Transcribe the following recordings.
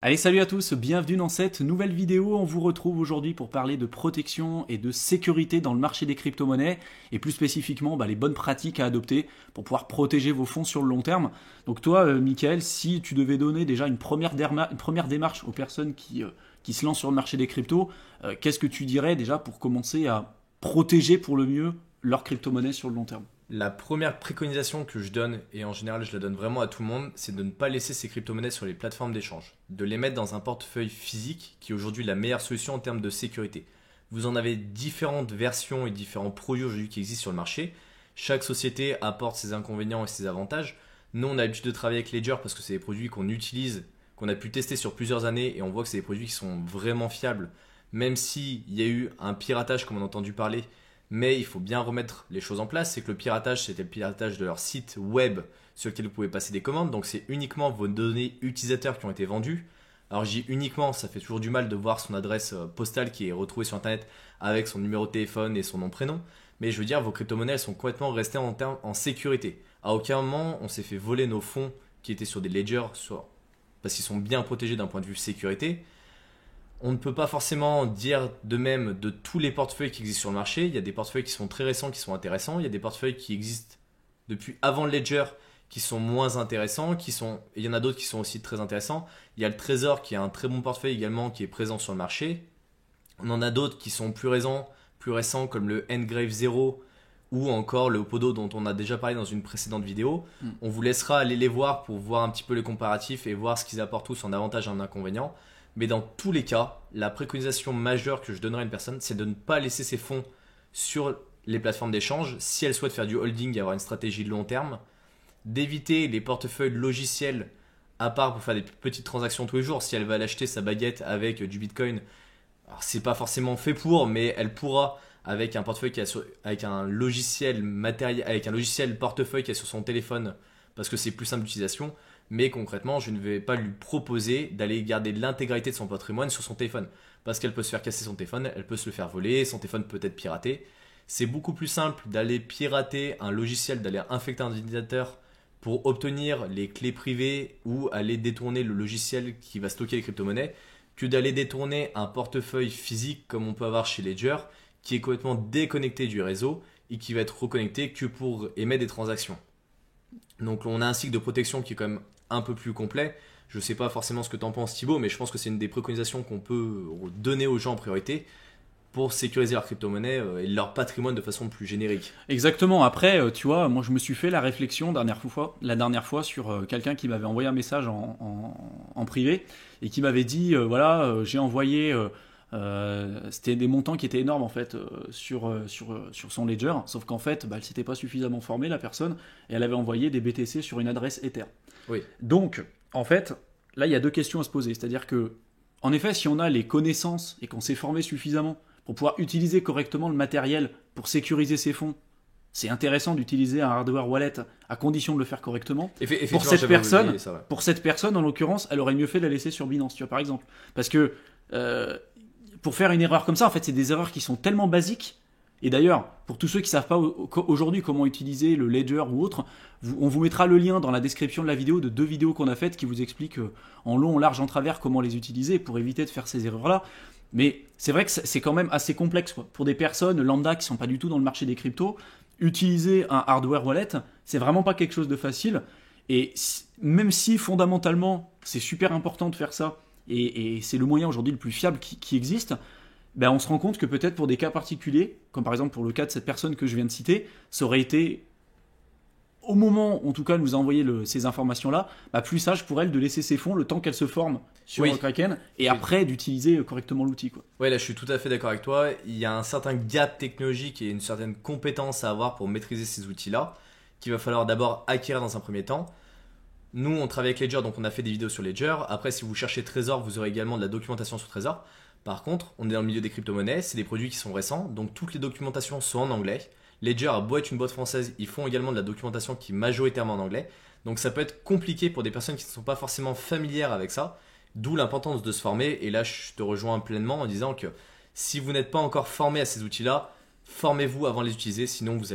Allez, salut à tous, bienvenue dans cette nouvelle vidéo. On vous retrouve aujourd'hui pour parler de protection et de sécurité dans le marché des crypto-monnaies et plus spécifiquement les bonnes pratiques à adopter pour pouvoir protéger vos fonds sur le long terme. Donc toi, Mickaël, si tu devais donner déjà une première démarche aux personnes qui se lancent sur le marché des cryptos, qu'est-ce que tu dirais déjà pour commencer à protéger pour le mieux leur crypto-monnaie sur le long terme? La première préconisation que je donne, et en général je la donne vraiment à tout le monde, c'est de ne pas laisser ces crypto-monnaies sur les plateformes d'échange. De les mettre dans un portefeuille physique qui est aujourd'hui la meilleure solution en termes de sécurité. Vous en avez différentes versions et différents produits aujourd'hui qui existent sur le marché. Chaque société apporte ses inconvénients et ses avantages. Nous on a l'habitude de travailler avec Ledger parce que c'est des produits qu'on utilise, qu'on a pu tester sur plusieurs années et on voit que c'est des produits qui sont vraiment fiables. Même s'il y a eu un piratage comme on a entendu parler, mais il faut bien remettre les choses en place. C'est que le piratage, c'était le piratage de leur site web sur lequel vous pouvez passer des commandes. Donc c'est uniquement vos données utilisateurs qui ont été vendues. Alors je dis uniquement, ça fait toujours du mal de voir son adresse postale qui est retrouvée sur internet avec son numéro de téléphone et son nom prénom. Mais je veux dire, vos crypto-monnaies elles sont complètement restées en sécurité. À aucun moment on s'est fait voler nos fonds qui étaient sur des ledgers parce qu'ils sont bien protégés d'un point de vue sécurité. On ne peut pas forcément dire de même de tous les portefeuilles qui existent sur le marché. Il y a des portefeuilles qui sont très récents, qui sont intéressants. Il y a des portefeuilles qui existent depuis avant le Ledger, qui sont moins intéressants. Il y en a d'autres qui sont aussi très intéressants. Il y a le Trésor qui est un très bon portefeuille également, qui est présent sur le marché. On en a d'autres qui sont plus récents comme le Engrave Zero ou encore le Opodo dont on a déjà parlé dans une précédente vidéo. On vous laissera aller les voir pour voir un petit peu les comparatifs et voir ce qu'ils apportent tous en avantage et en inconvénient. Mais dans tous les cas, la préconisation majeure que je donnerai à une personne, c'est de ne pas laisser ses fonds sur les plateformes d'échange si elle souhaite faire du holding et avoir une stratégie de long terme, d'éviter les portefeuilles logiciels à part pour faire des petites transactions tous les jours. Si elle va l'acheter sa baguette avec du Bitcoin, alors c'est pas forcément fait pour, mais elle pourra avec un portefeuille avec un logiciel matériel, avec un logiciel portefeuille qui est sur son téléphone parce que c'est plus simple d'utilisation. Mais concrètement, je ne vais pas lui proposer d'aller garder l'intégralité de son patrimoine sur son téléphone. Parce qu'elle peut se faire casser son téléphone, elle peut se le faire voler, son téléphone peut être piraté. C'est beaucoup plus simple d'aller pirater un logiciel, d'aller infecter un ordinateur pour obtenir les clés privées ou aller détourner le logiciel qui va stocker les crypto-monnaies que d'aller détourner un portefeuille physique comme on peut avoir chez Ledger qui est complètement déconnecté du réseau et qui va être reconnecté que pour émettre des transactions. Donc on a un cycle de protection qui est quand même un peu plus complet. Je ne sais pas forcément ce que tu en penses Thibaut, mais je pense que c'est une des préconisations qu'on peut donner aux gens en priorité pour sécuriser leur crypto-monnaie et leur patrimoine de façon plus générique. Exactement. Après, tu vois, moi je me suis fait la réflexion la dernière fois sur quelqu'un qui m'avait envoyé un message en privé et qui m'avait dit j'ai envoyé c'était des montants qui étaient énormes en fait sur son ledger, sauf qu'en fait elle s'était pas suffisamment formée la personne et elle avait envoyé des BTC sur une adresse Ether. Oui. Donc en fait là il y a deux questions à se poser, c'est-à-dire que en effet si on a les connaissances et qu'on s'est formé suffisamment pour pouvoir utiliser correctement le matériel pour sécuriser ses fonds, c'est intéressant d'utiliser un hardware wallet à condition de le faire correctement. Pour cette personne en l'occurrence, elle aurait mieux fait de la laisser sur Binance, tu vois, par exemple, parce que pour faire une erreur comme ça, en fait, c'est des erreurs qui sont tellement basiques. Et d'ailleurs, pour tous ceux qui ne savent pas aujourd'hui comment utiliser le Ledger ou autre, on vous mettra le lien dans la description de la vidéo de deux vidéos qu'on a faites qui vous expliquent en long, en large, en travers comment les utiliser pour éviter de faire ces erreurs-là. Mais c'est vrai que c'est quand même assez complexe, quoi. Pour des personnes lambda qui ne sont pas du tout dans le marché des cryptos, utiliser un hardware wallet, c'est vraiment pas quelque chose de facile. Et même si fondamentalement, c'est super important de faire ça, et c'est le moyen aujourd'hui le plus fiable qui existe, on se rend compte que peut-être pour des cas particuliers, comme par exemple pour le cas de cette personne que je viens de citer, ça aurait été, au moment en tout cas nous a envoyé ces informations-là, plus sage pour elle de laisser ses fonds le temps qu'elle se forme sur Kraken et après d'utiliser correctement l'outil, quoi. Ouais, là je suis tout à fait d'accord avec toi. Il y a un certain gap technologique et une certaine compétence à avoir pour maîtriser ces outils-là qu'il va falloir d'abord acquérir dans un premier temps. Nous, on travaille avec Ledger, donc on a fait des vidéos sur Ledger. Après, si vous cherchez Trésor, vous aurez également de la documentation sur Trésor. Par contre, on est dans le milieu des crypto-monnaies, c'est des produits qui sont récents, donc toutes les documentations sont en anglais. Ledger a beau être une boîte française, ils font également de la documentation qui est majoritairement en anglais. Donc ça peut être compliqué pour des personnes qui ne sont pas forcément familières avec ça, d'où l'importance de se former. Et là, je te rejoins pleinement en disant que si vous n'êtes pas encore formé à ces outils-là, formez-vous avant de les utiliser, sinon vous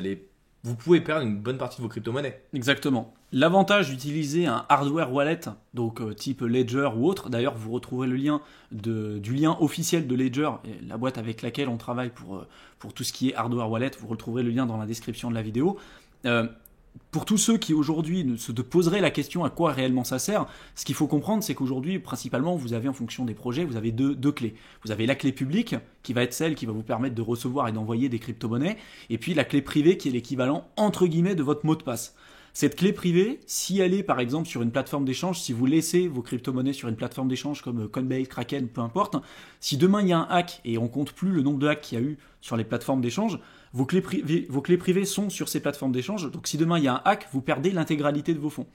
vous pouvez perdre une bonne partie de vos crypto-monnaies. Exactement. L'avantage d'utiliser un hardware wallet, donc type Ledger ou autre, d'ailleurs vous retrouverez le lien du lien officiel de Ledger, la boîte avec laquelle on travaille pour tout ce qui est hardware wallet, vous retrouverez le lien dans la description de la vidéo. Pour tous ceux qui aujourd'hui se poseraient la question à quoi réellement ça sert, ce qu'il faut comprendre, c'est qu'aujourd'hui, principalement, vous avez en fonction des projets, vous avez deux clés. Vous avez la clé publique, qui va être celle qui va vous permettre de recevoir et d'envoyer des crypto-monnaies, et puis la clé privée, qui est l'équivalent, entre guillemets, de votre mot de passe. Cette clé privée, si elle est par exemple sur une plateforme d'échange, si vous laissez vos crypto-monnaies sur une plateforme d'échange comme Coinbase, Kraken, peu importe, si demain il y a un hack et on compte plus le nombre de hacks qu'il y a eu sur les plateformes d'échange, vos clés privées sont sur ces plateformes d'échange. Donc si demain il y a un hack, vous perdez l'intégralité de vos fonds.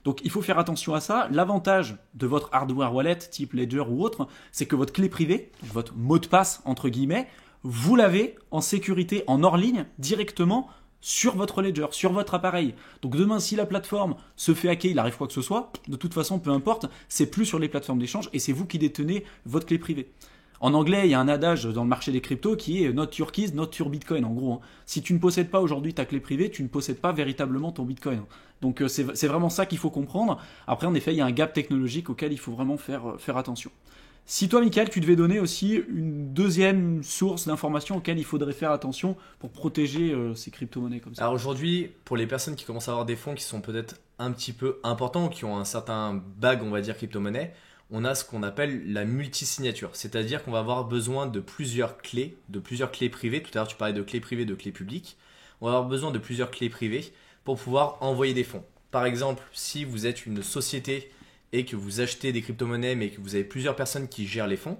Donc il faut faire attention à ça. L'avantage de votre hardware wallet type Ledger ou autre, c'est que votre clé privée, donc votre mot de passe entre guillemets, vous l'avez en sécurité, en hors ligne, directement sur votre ledger, sur votre appareil. Donc demain, si la plateforme se fait hacker, il arrive quoi que ce soit, de toute façon, peu importe, c'est plus sur les plateformes d'échange et c'est vous qui détenez votre clé privée. En anglais, il y a un adage dans le marché des cryptos qui est not your keys, not your bitcoin. En gros, hein. Si tu ne possèdes pas aujourd'hui ta clé privée, tu ne possèdes pas véritablement ton bitcoin. Donc c'est vraiment ça qu'il faut comprendre. Après, en effet, il y a un gap technologique auquel il faut vraiment faire attention. Si toi, Michael, tu devais donner aussi une deuxième source d'information auquel il faudrait faire attention pour protéger ces crypto-monnaies comme ça. Alors aujourd'hui, pour les personnes qui commencent à avoir des fonds qui sont peut-être un petit peu importants, qui ont un certain bag, on va dire, crypto-monnaie, on a ce qu'on appelle la multisignature. C'est-à-dire qu'on va avoir besoin de plusieurs clés privées. Tout à l'heure, tu parlais de clés privées, de clés publiques. On va avoir besoin de plusieurs clés privées pour pouvoir envoyer des fonds. Par exemple, si vous êtes une société et que vous achetez des crypto-monnaies mais que vous avez plusieurs personnes qui gèrent les fonds,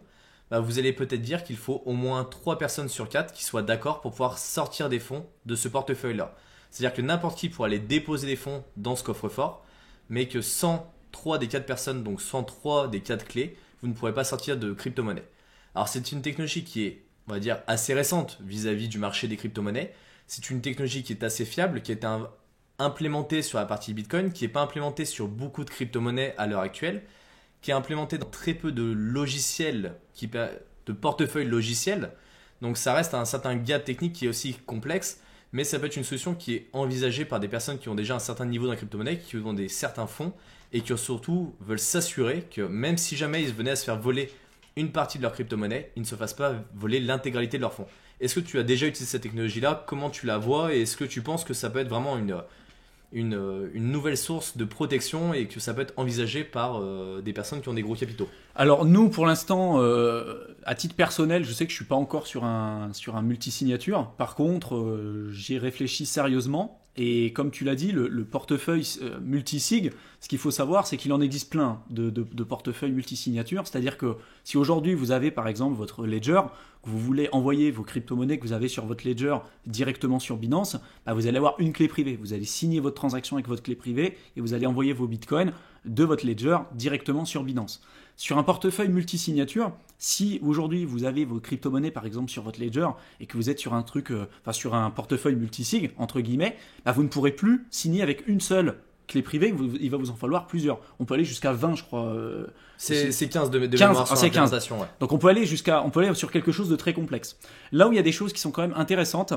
bah vous allez peut-être dire qu'il faut au moins 3 personnes sur 4 qui soient d'accord pour pouvoir sortir des fonds de ce portefeuille-là. C'est-à-dire que n'importe qui pourra aller déposer des fonds dans ce coffre-fort, mais que sans 3 des 4 personnes, donc sans 3 des 4 clés, vous ne pourrez pas sortir de crypto-monnaies. Alors c'est une technologie qui est, on va dire, assez récente vis-à-vis du marché des crypto-monnaies. C'est une technologie qui est assez fiable, qui est implémenté sur la partie Bitcoin, qui n'est pas implémenté sur beaucoup de crypto-monnaies à l'heure actuelle, qui est implémenté dans très peu de logiciels, de portefeuilles logiciels. Donc ça reste un certain gap technique qui est aussi complexe, mais ça peut être une solution qui est envisagée par des personnes qui ont déjà un certain niveau dans la crypto-monnaie, qui ont certains fonds et qui surtout veulent s'assurer que même si jamais ils venaient à se faire voler une partie de leur crypto-monnaie, ils ne se fassent pas voler l'intégralité de leur fonds. Est-ce que tu as déjà utilisé cette technologie-là? Comment tu la vois? Et est-ce que tu penses que ça peut être vraiment une nouvelle source de protection et que ça peut être envisagé par des personnes qui ont des gros capitaux? Alors nous, pour l'instant, à titre personnel, je sais que je suis pas encore sur un multisignature. Par contre, j'y réfléchis sérieusement. Et comme tu l'as dit, le portefeuille multisig, ce qu'il faut savoir, c'est qu'il en existe plein de portefeuilles multisignatures. C'est-à-dire que si aujourd'hui vous avez par exemple votre ledger, que vous voulez envoyer vos crypto-monnaies que vous avez sur votre ledger directement sur Binance, bah vous allez avoir une clé privée. Vous allez signer votre transaction avec votre clé privée et vous allez envoyer vos bitcoins de votre ledger directement sur Binance. Sur un portefeuille multisignature, si aujourd'hui vous avez vos crypto-monnaies par exemple sur votre ledger et que vous êtes sur sur un portefeuille multisig entre guillemets, bah vous ne pourrez plus signer avec une seule clé privée, il va vous en falloir plusieurs. On peut aller jusqu'à 20 je crois. C'est 15 de 15, mémoire sur c'est 15. Ouais. Donc on peut aller sur quelque chose de très complexe. Là où il y a des choses qui sont quand même intéressantes,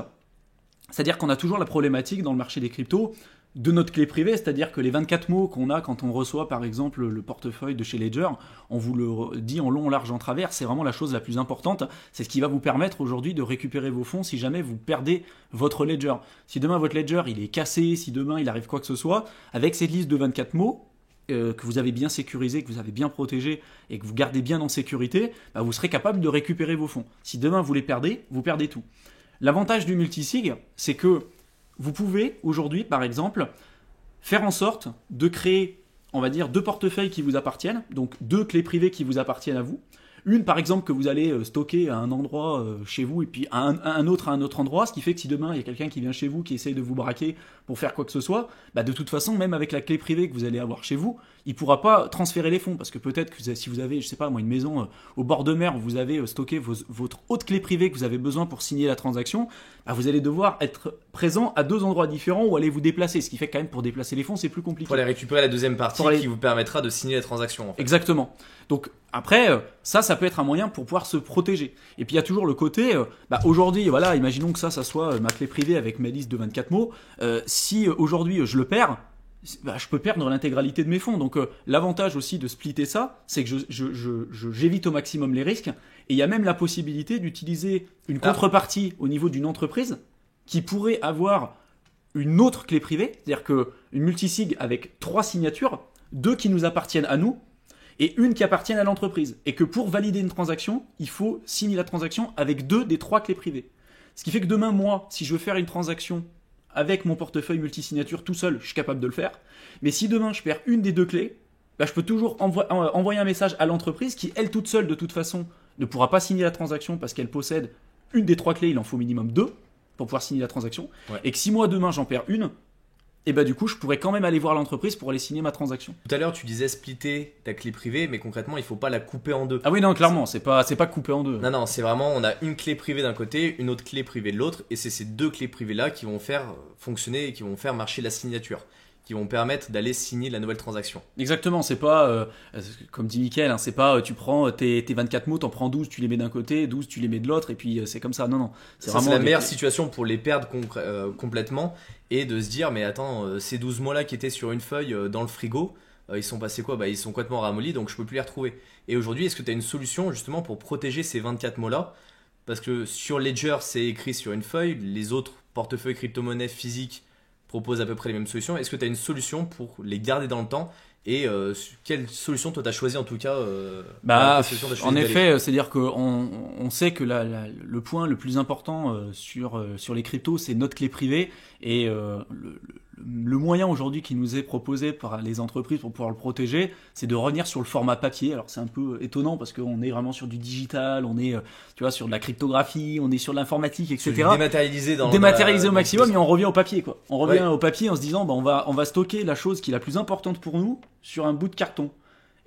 c'est-à-dire qu'on a toujours la problématique dans le marché des cryptos de notre clé privée, c'est-à-dire que les 24 mots qu'on a quand on reçoit par exemple le portefeuille de chez Ledger, on vous le dit en long, en large, en travers, c'est vraiment la chose la plus importante, c'est ce qui va vous permettre aujourd'hui de récupérer vos fonds si jamais vous perdez votre Ledger. Si demain votre Ledger il est cassé, si demain il arrive quoi que ce soit, avec cette liste de 24 mots, que vous avez bien sécurisé, que vous avez bien protégé et que vous gardez bien en sécurité, bah vous serez capable de récupérer vos fonds. Si demain vous les perdez, vous perdez tout. L'avantage du multisig, c'est que vous pouvez aujourd'hui, par exemple, faire en sorte de créer, on va dire, 2 portefeuilles qui vous appartiennent, donc 2 clés privées qui vous appartiennent à vous. Une, par exemple, que vous allez stocker à un endroit chez vous et puis un autre à un autre endroit, ce qui fait que si demain il y a quelqu'un qui vient chez vous, qui essaye de vous braquer pour faire quoi que ce soit, bah de toute façon, même avec la clé privée que vous allez avoir chez vous, il ne pourra pas transférer les fonds parce que peut-être que si vous avez, je sais pas moi, une maison au bord de mer où vous avez stocké votre autre clé privée que vous avez besoin pour signer la transaction, bah vous allez devoir être présent à 2 endroits différents où aller vous déplacer, ce qui fait quand même pour déplacer les fonds c'est plus compliqué. Pour aller récupérer la deuxième partie qui vous permettra de signer la transaction. En fait. Exactement. Donc Après, ça peut être un moyen pour pouvoir se protéger. Et puis il y a toujours le côté, aujourd'hui, voilà, imaginons que ça soit ma clé privée avec ma liste de 24 mots. Si aujourd'hui je le perds, je peux perdre l'intégralité de mes fonds. Donc l'avantage aussi de splitter ça, c'est que j'évite au maximum les risques. Et il y a même la possibilité d'utiliser une contrepartie au niveau d'une entreprise qui pourrait avoir une autre clé privée, c'est-à-dire qu'une multisig avec 3 signatures, 2 qui nous appartiennent à nous, et une qui appartient à l'entreprise. Et que pour valider une transaction, il faut signer la transaction avec 2 des 3 clés privées. Ce qui fait que demain, moi, si je veux faire une transaction avec mon portefeuille multisignature tout seul, je suis capable de le faire. Mais si demain, je perds une des 2 clés, je peux toujours envoyer un message à l'entreprise qui, elle, toute seule, de toute façon, ne pourra pas signer la transaction parce qu'elle possède une des 3 clés, il en faut minimum 2 pour pouvoir signer la transaction. Ouais. Et que si moi, demain, j'en perds une, et du coup, je pourrais quand même aller voir l'entreprise pour aller signer ma transaction. Tout à l'heure, tu disais splitter ta clé privée, mais concrètement, il faut pas la couper en deux. Ah oui, non, clairement, c'est pas coupé en deux. Non, c'est vraiment, on a une clé privée d'un côté, une autre clé privée de l'autre, et c'est ces 2 clés privées-là qui vont faire fonctionner et qui vont faire marcher la signature, qui vont permettre d'aller signer la nouvelle transaction. Exactement, c'est pas, comme dit Mickaël, c'est pas tu prends tes 24 mots, t'en prends 12, tu les mets d'un côté, 12, tu les mets de l'autre, et puis c'est comme ça. Non. C'est la meilleure situation pour les perdre complètement, et de se dire, mais attends, ces 12 mots-là qui étaient sur une feuille dans le frigo, ils sont passés quoi ? Ils sont complètement ramollis, donc je peux plus les retrouver. Et aujourd'hui, est-ce que tu as une solution justement pour protéger ces 24 mots-là ? Parce que sur Ledger, c'est écrit sur une feuille, les autres portefeuilles crypto-monnaies physiques proposent à peu près les mêmes solutions. Est-ce que tu as une solution pour les garder dans le temps ? Et quelle solution toi tu as choisi en tout cas en effet, c'est-à-dire qu'on sait que le point le plus important sur les cryptos, c'est notre clé privée. Et le moyen aujourd'hui qui nous est proposé par les entreprises pour pouvoir le protéger, c'est de revenir sur le format papier. Alors c'est un peu étonnant parce qu'on est vraiment sur du digital, on est sur de la cryptographie, on est sur de l'informatique, etc. Dématérialisé au maximum, et on revient au papier, quoi. On revient au papier en se disant on va stocker la chose qui est la plus importante pour nous sur un bout de carton.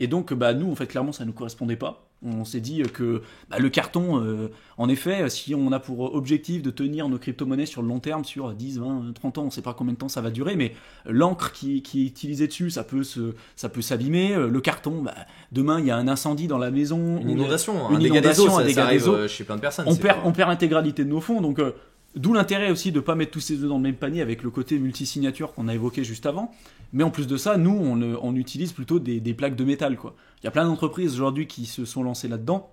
Et donc nous en fait clairement ça ne nous correspondait pas. On s'est dit que le carton, en effet, si on a pour objectif de tenir nos crypto-monnaies sur le long terme, sur 10, 20, 30 ans, on ne sait pas combien de temps ça va durer, mais l'encre qui est utilisée dessus, ça peut s'abîmer. Le carton, demain il y a un incendie dans la maison, une inondation, un dégât des eaux, chez plein de personnes. On perd l'intégralité de nos fonds, donc d'où l'intérêt aussi de ne pas mettre tous ces œufs dans le même panier avec le côté multisignature qu'on a évoqué juste avant. Mais en plus de ça, nous, on utilise plutôt des plaques de métal, quoi. Il y a plein d'entreprises aujourd'hui qui se sont lancées là-dedans.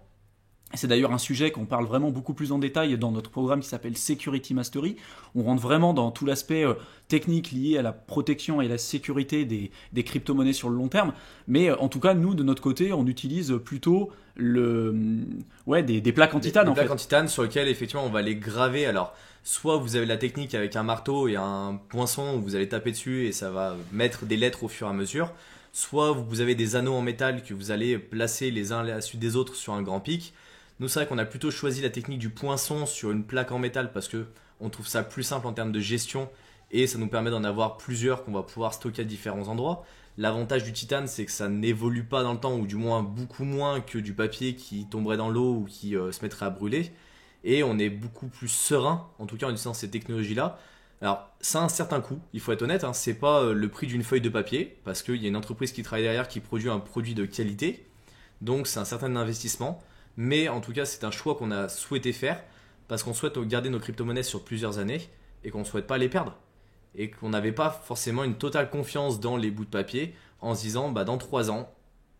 C'est d'ailleurs un sujet qu'on parle vraiment beaucoup plus en détail dans notre programme qui s'appelle Security Mastery. On rentre vraiment dans tout l'aspect technique lié à la protection et la sécurité des crypto-monnaies sur le long terme. Mais en tout cas, nous, de notre côté, on utilise plutôt des plaques en titane. Des plaques en titane sur lesquelles, effectivement, on va les graver. Alors, soit vous avez la technique avec un marteau et un poinçon où vous allez taper dessus et ça va mettre des lettres au fur et à mesure. Soit vous avez des anneaux en métal que vous allez placer les uns à la suite des autres sur un grand pic. Nous, c'est vrai qu'on a plutôt choisi la technique du poinçon sur une plaque en métal parce que on trouve ça plus simple en termes de gestion et ça nous permet d'en avoir plusieurs qu'on va pouvoir stocker à différents endroits. L'avantage du titane, c'est que ça n'évolue pas dans le temps, ou du moins beaucoup moins que du papier qui tomberait dans l'eau ou qui se mettrait à brûler. Et on est beaucoup plus serein, en tout cas en utilisant ces technologies-là. Alors, ça a un certain coût, il faut être honnête, c'est pas le prix d'une feuille de papier, parce qu'il y a une entreprise qui travaille derrière qui produit un produit de qualité, donc c'est un certain investissement, mais en tout cas c'est un choix qu'on a souhaité faire, parce qu'on souhaite garder nos crypto-monnaies sur plusieurs années, et qu'on ne souhaite pas les perdre, et qu'on n'avait pas forcément une totale confiance dans les bouts de papier, en se disant dans 3 ans,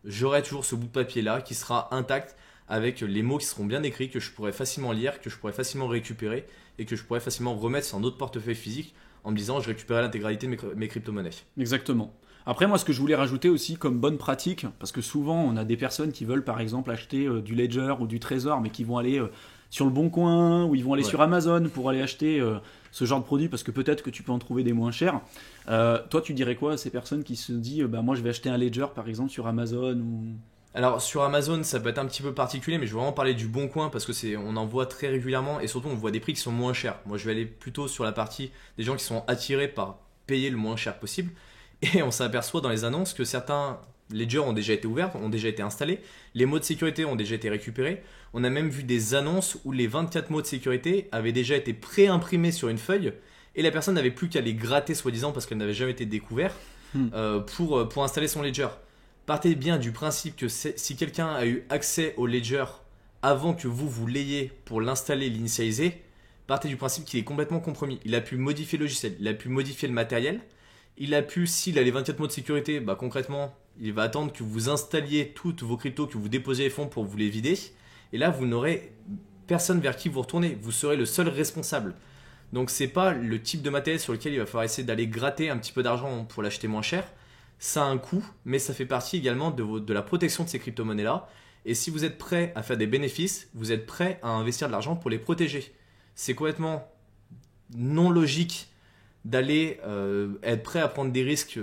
j'aurai toujours ce bout de papier-là qui sera intact, avec les mots qui seront bien écrits, que je pourrais facilement lire, que je pourrais facilement récupérer et que je pourrais facilement remettre sur un autre portefeuille physique en me disant je récupérerai l'intégralité de mes crypto-monnaies. Exactement. Après, moi, ce que je voulais rajouter aussi comme bonne pratique, parce que souvent on a des personnes qui veulent par exemple acheter du Ledger ou du Trésor, mais qui vont aller sur le Bon Coin ou ils vont aller sur Amazon pour aller acheter ce genre de produit parce que peut-être que tu peux en trouver des moins chers. Toi, tu dirais quoi à ces personnes qui se disent moi je vais acheter un Ledger par exemple sur Amazon ou... Alors sur Amazon ça peut être un petit peu particulier, mais je vais vraiment parler du Bon Coin parce que on en voit très régulièrement et surtout on voit des prix qui sont moins chers. Moi je vais aller plutôt sur la partie des gens qui sont attirés par payer le moins cher possible, et on s'aperçoit dans les annonces que certains Ledger ont déjà été ouverts, ont déjà été installés, les mots de sécurité ont déjà été récupérés. On a même vu des annonces où les 24 mots de sécurité avaient déjà été pré-imprimés sur une feuille et la personne n'avait plus qu'à les gratter soi-disant parce qu'elle n'avait jamais été découverte pour installer son Ledger. Partez bien du principe que si quelqu'un a eu accès au ledger avant que vous l'ayez pour l'installer, l'initialiser, partez du principe qu'il est complètement compromis. Il a pu modifier le logiciel, il a pu modifier le matériel, il a pu, s'il a les 24 mots de sécurité, concrètement, il va attendre que vous installiez toutes vos cryptos, que vous déposiez les fonds pour vous les vider. Et là, vous n'aurez personne vers qui vous retourner. Vous serez le seul responsable. Donc, c'est pas le type de matériel sur lequel il va falloir essayer d'aller gratter un petit peu d'argent pour l'acheter moins cher. Ça a un coût, mais ça fait partie également de la protection de ces crypto-monnaies-là. Et si vous êtes prêt à faire des bénéfices, vous êtes prêt à investir de l'argent pour les protéger. C'est complètement non logique d'aller être prêt à prendre des risques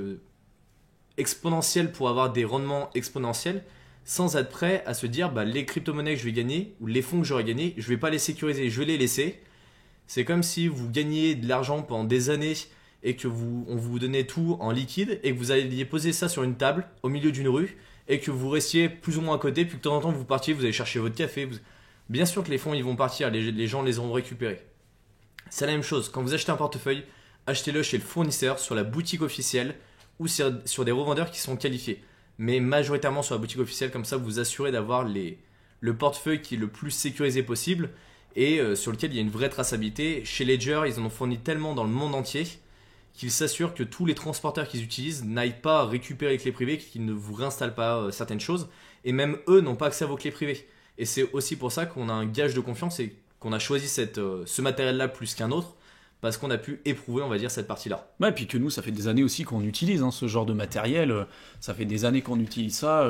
exponentiels pour avoir des rendements exponentiels sans être prêt à se dire les crypto-monnaies que je vais gagner ou les fonds que j'aurai gagnés, je vais pas les sécuriser, je vais les laisser. C'est comme si vous gagniez de l'argent pendant des années et que on vous donnait tout en liquide et que vous alliez poser ça sur une table au milieu d'une rue et que vous restiez plus ou moins à côté, puis que de temps en temps vous partiez, vous allez chercher votre café. Bien sûr que les fonds ils vont partir, les gens les ont récupérés. C'est la même chose, quand vous achetez un portefeuille, achetez-le chez le fournisseur, sur la boutique officielle ou sur des revendeurs qui sont qualifiés. Mais majoritairement sur la boutique officielle, comme ça vous vous assurez d'avoir le portefeuille qui est le plus sécurisé possible et sur lequel il y a une vraie traçabilité. Chez Ledger, ils en ont fourni tellement dans le monde entier qu'ils s'assurent que tous les transporteurs qu'ils utilisent n'aillent pas récupérer les clés privées, qu'ils ne vous réinstallent pas certaines choses, et même eux n'ont pas accès à vos clés privées. Et c'est aussi pour ça qu'on a un gage de confiance et qu'on a choisi ce matériel-là plus qu'un autre, parce qu'on a pu éprouver, on va dire, cette partie-là. Ouais, et puis que nous, ça fait des années aussi qu'on utilise ce genre de matériel. Ça fait des années qu'on utilise ça.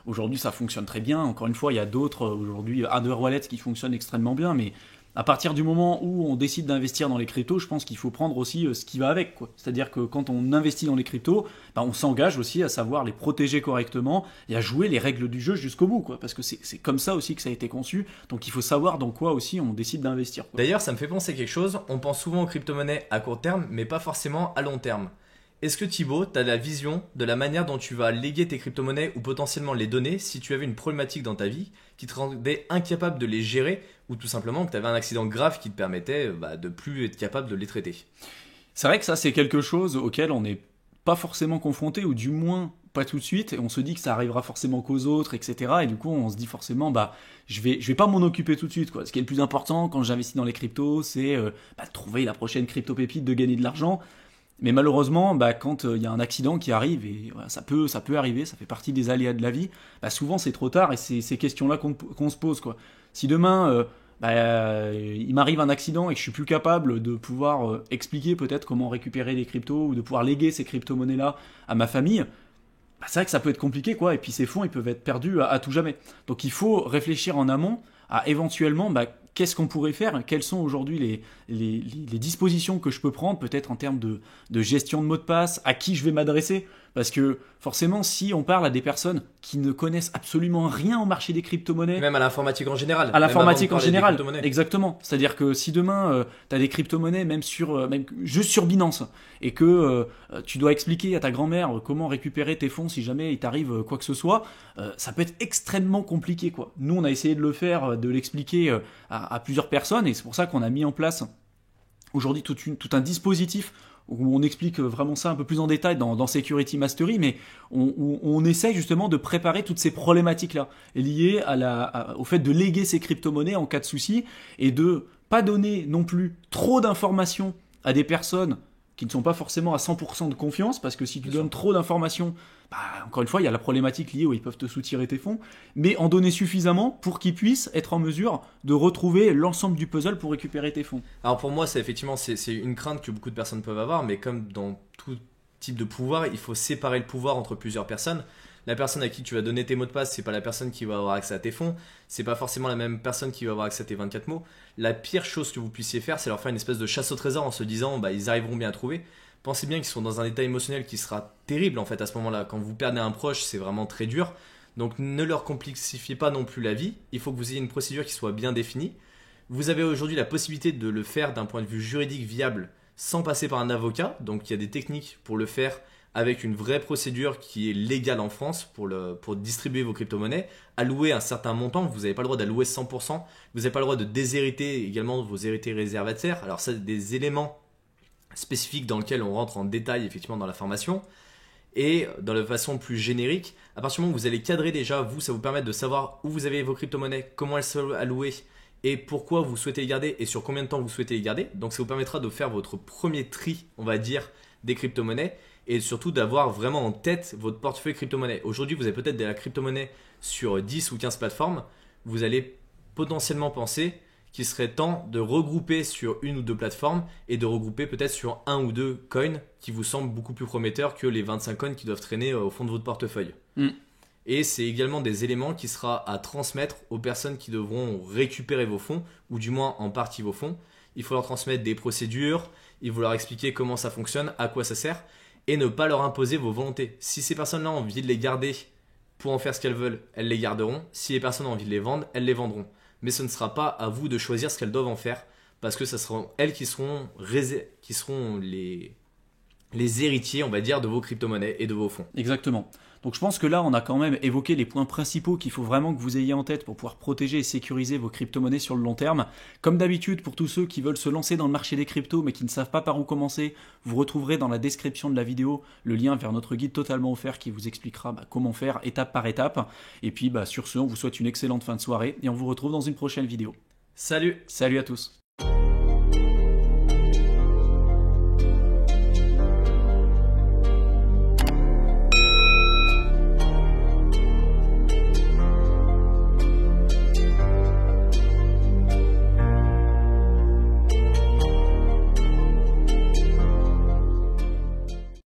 Aujourd'hui, ça fonctionne très bien. Encore une fois, il y a d'autres, aujourd'hui, hardware wallets qui fonctionnent extrêmement bien. Mais à partir du moment où on décide d'investir dans les cryptos, je pense qu'il faut prendre aussi ce qui va avec, quoi. C'est-à-dire que quand on investit dans les cryptos, on s'engage aussi à savoir les protéger correctement et à jouer les règles du jeu jusqu'au bout, quoi. Parce que c'est comme ça aussi que ça a été conçu. Donc il faut savoir dans quoi aussi on décide d'investir, quoi. D'ailleurs, ça me fait penser quelque chose. On pense souvent aux crypto-monnaies à court terme, mais pas forcément à long terme. Est-ce que Thibaut, tu as la vision de la manière dont tu vas léguer tes crypto-monnaies ou potentiellement les donner si tu avais une problématique dans ta vie qui te rendait incapable de les gérer ou tout simplement que tu avais un accident grave qui te permettait de plus être capable de les traiter? C'est vrai que ça, c'est quelque chose auquel on n'est pas forcément confronté, ou du moins pas tout de suite, et on se dit que ça arrivera forcément qu'aux autres, etc. Et du coup, on se dit forcément, je vais pas m'en occuper tout de suite, quoi. Ce qui est le plus important quand j'investis dans les cryptos, c'est trouver la prochaine crypto-pépite, de gagner de l'argent. Mais malheureusement, quand il y a un accident qui arrive, et voilà, ça peut arriver, ça fait partie des aléas de la vie, souvent c'est trop tard, et c'est ces questions-là qu'on se pose, quoi. Si demain, il m'arrive un accident et que je suis plus capable de pouvoir expliquer peut-être comment récupérer les cryptos ou de pouvoir léguer ces crypto-monnaies-là à ma famille, c'est vrai que ça peut être compliqué, quoi. Et puis ces fonds, ils peuvent être perdus à tout jamais. Donc il faut réfléchir en amont à éventuellement qu'est-ce qu'on pourrait faire, quelles sont aujourd'hui les dispositions que je peux prendre, peut-être en termes de gestion de mots de passe, à qui je vais m'adresser. Parce que forcément, si on parle à des personnes qui ne connaissent absolument rien au marché des crypto-monnaies... Même à l'informatique en général. À l'informatique en général, exactement. C'est-à-dire que si demain, tu as des crypto-monnaies, même juste sur Binance, et que tu dois expliquer à ta grand-mère comment récupérer tes fonds si jamais il t'arrive quoi que ce soit, ça peut être extrêmement compliqué, quoi. Nous, on a essayé de le faire, de l'expliquer à plusieurs personnes, et c'est pour ça qu'on a mis en place aujourd'hui tout un dispositif où on explique vraiment ça un peu plus en détail dans Security Mastery, mais on essaie justement de préparer toutes ces problématiques-là liées au fait de léguer ces crypto-monnaies en cas de souci, et de pas donner non plus trop d'informations à des personnes qui ne sont pas forcément à 100% de confiance, parce que si tu donnes trop d'informations, encore une fois, il y a la problématique liée où ils peuvent te soutirer tes fonds, mais en donner suffisamment pour qu'ils puissent être en mesure de retrouver l'ensemble du puzzle pour récupérer tes fonds. Alors pour moi, c'est une crainte que beaucoup de personnes peuvent avoir, mais comme dans tout type de pouvoir, il faut séparer le pouvoir entre plusieurs personnes. La personne à qui tu vas donner tes mots de passe, c'est pas la personne qui va avoir accès à tes fonds, c'est pas forcément la même personne qui va avoir accès à tes 24 mots. La pire chose que vous puissiez faire, c'est leur faire une espèce de chasse au trésor en se disant ils arriveront bien à trouver. Pensez bien qu'ils sont dans un état émotionnel qui sera terrible en fait à ce moment-là. Quand vous perdez un proche, c'est vraiment très dur. Donc ne leur complexifiez pas non plus la vie. Il faut que vous ayez une procédure qui soit bien définie. Vous avez aujourd'hui la possibilité de le faire d'un point de vue juridique viable sans passer par un avocat. Donc il y a des techniques pour le faire avec une vraie procédure qui est légale en France pour distribuer vos crypto-monnaies, allouer un certain montant. Vous n'avez pas le droit d'allouer 100%. Vous n'avez pas le droit de déshériter également vos hérités réservataires. Alors ça, c'est des éléments spécifiques dans lesquels on rentre en détail effectivement dans la formation. Et dans la façon plus générique, à partir du moment où vous allez cadrer déjà, vous, ça vous permet de savoir où vous avez vos crypto-monnaies, comment elles sont allouées et pourquoi vous souhaitez les garder et sur combien de temps vous souhaitez les garder. Donc ça vous permettra de faire votre premier tri, on va dire, des crypto-monnaies et surtout d'avoir vraiment en tête votre portefeuille crypto-monnaie. Aujourd'hui, vous avez peut-être de la crypto-monnaie sur 10 ou 15 plateformes. Vous allez potentiellement penser qu'il serait temps de regrouper sur une ou deux plateformes et de regrouper peut-être sur un ou deux coins qui vous semblent beaucoup plus prometteurs que les 25 coins qui doivent traîner au fond de votre portefeuille. Et c'est également des éléments qui sera à transmettre aux personnes qui devront récupérer vos fonds, ou du moins en partie vos fonds. Il faut leur transmettre des procédures, il faut leur expliquer comment ça fonctionne, à quoi ça sert, et ne pas leur imposer vos volontés. Si ces personnes-là ont envie de les garder pour en faire ce qu'elles veulent, elles les garderont. Si les personnes ont envie de les vendre, elles les vendront. Mais ce ne sera pas à vous de choisir ce qu'elles doivent en faire, parce que ce seront elles qui seront les héritiers, on va dire, de vos crypto-monnaies et de vos fonds. Exactement. Donc je pense que là, on a quand même évoqué les points principaux qu'il faut vraiment que vous ayez en tête pour pouvoir protéger et sécuriser vos crypto-monnaies sur le long terme. Comme d'habitude, pour tous ceux qui veulent se lancer dans le marché des cryptos mais qui ne savent pas par où commencer, vous retrouverez dans la description de la vidéo le lien vers notre guide totalement offert qui vous expliquera comment faire étape par étape. Et puis sur ce, on vous souhaite une excellente fin de soirée et on vous retrouve dans une prochaine vidéo. Salut! Salut à tous!